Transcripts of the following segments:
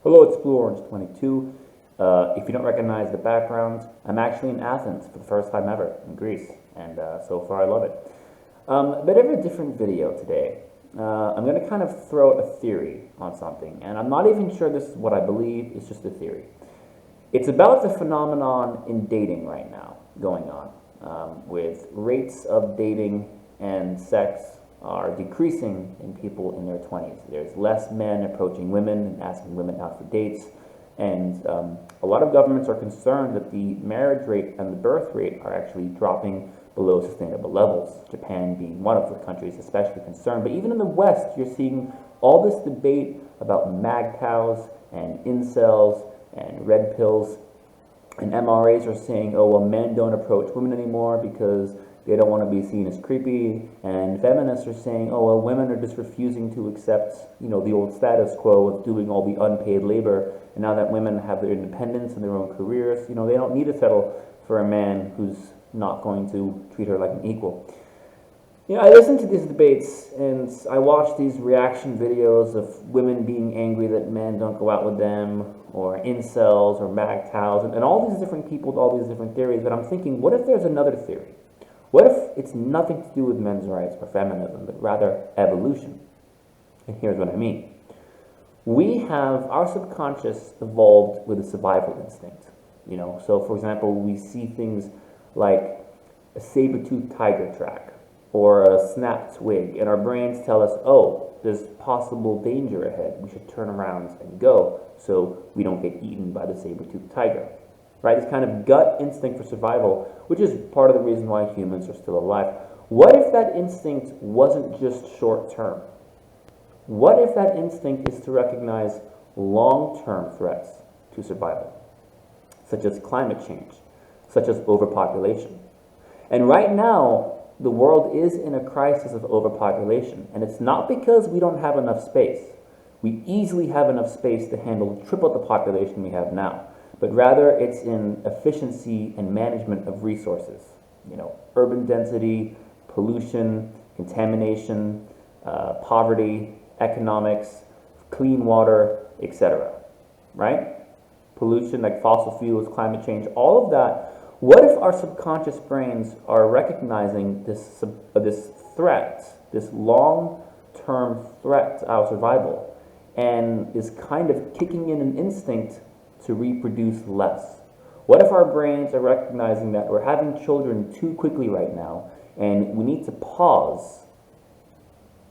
Hello, it's Blue Orange 22. If you don't recognize the background, I'm actually in Athens for the first time ever in Greece, and so far I love it. A bit of a different video today. I'm going to kind of throw out a theory on something, and I'm not even sure this is what I believe, it's just a theory. It's about the phenomenon in dating right now going on, with rates of dating and sex are decreasing in people in their 20s. There's less men approaching women and asking women out for dates, and a lot of governments are concerned that the marriage rate and the birth rate are actually dropping below sustainable levels, Japan being one of the countries especially concerned. But even in the West, you're seeing all this debate about mgtows and incels and red pills, and MRAs are saying, oh, well, men don't approach women anymore because they don't want to be seen as creepy, and feminists are saying, oh, well, women are just refusing to accept, the old status quo of doing all the unpaid labor, and now that women have their independence and their own careers, they don't need to settle for a man who's not going to treat her like an equal. I listen to these debates, and I watch these reaction videos of women being angry that men don't go out with them, or incels, or mgtows, and all these different people with all these different theories, and I'm thinking, what if there's another theory? What if it's nothing to do with men's rights or feminism, but rather evolution? And here's what I mean. Our subconscious evolved with a survival instinct. So for example, we see things like a saber-toothed tiger track or a snapped twig, and our brains tell us, oh, there's possible danger ahead. We should turn around and go so we don't get eaten by the saber-toothed tiger. Right? This kind of gut instinct for survival, which is part of the reason why humans are still alive. What if that instinct wasn't just short term? What if that instinct is to recognize long-term threats to survival, such as climate change, such as overpopulation? And right now, the world is in a crisis of overpopulation, and it's not because we don't have enough space. We easily have enough space to handle triple the population we have now. But rather it's in efficiency and management of resources. Urban density, pollution, contamination, poverty, economics, clean water, etc. Right? Pollution like fossil fuels, climate change, all of that. What if our subconscious brains are recognizing this threat, this long-term threat to our survival, and is kind of kicking in an instinct to reproduce less? What if our brains are recognizing that we're having children too quickly right now, and we need to pause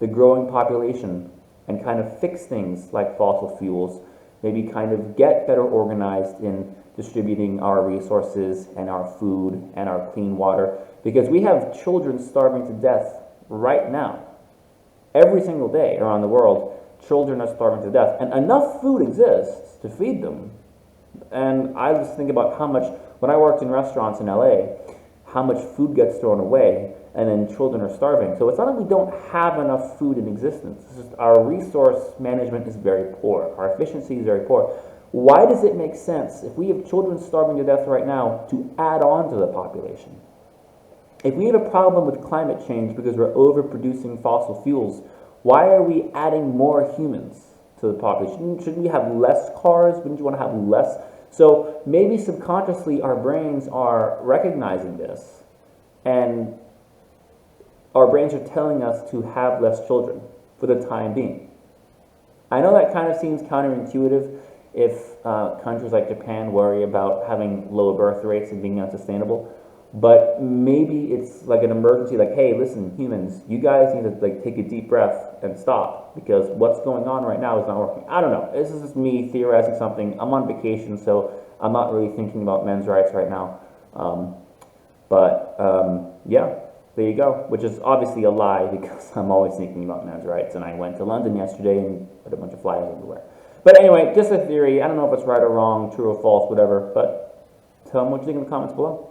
the growing population and kind of fix things like fossil fuels, maybe kind of get better organized in distributing our resources and our food and our clean water, because we have children starving to death right now. Every single day around the world, children are starving to death, and enough food exists to feed them. And I just think about how much, when I worked in restaurants in LA, how much food gets thrown away, and then children are starving. So it's not that we don't have enough food in existence. It's just our resource management is very poor. Our efficiency is very poor. Why does it make sense, if we have children starving to death right now, to add on to the population? If we have a problem with climate change because we're overproducing fossil fuels, why are we adding more humans to the population? Shouldn't we have less cars? Wouldn't you want to have less? So maybe subconsciously our brains are recognizing this, and our brains are telling us to have less children for the time being. I know that kind of seems counterintuitive if countries like Japan worry about having low birth rates and being unsustainable. But maybe it's like an emergency, like, hey, listen, humans, you guys need to take a deep breath and stop, because what's going on right now is not working. I don't know. This is just me theorizing something. I'm on vacation, so I'm not really thinking about men's rights right now. Yeah, there you go, which is obviously a lie, because I'm always thinking about men's rights, and I went to London yesterday and put a bunch of flyers everywhere. But anyway, just a theory. I don't know if it's right or wrong, true or false, whatever, but tell me what you think in the comments below.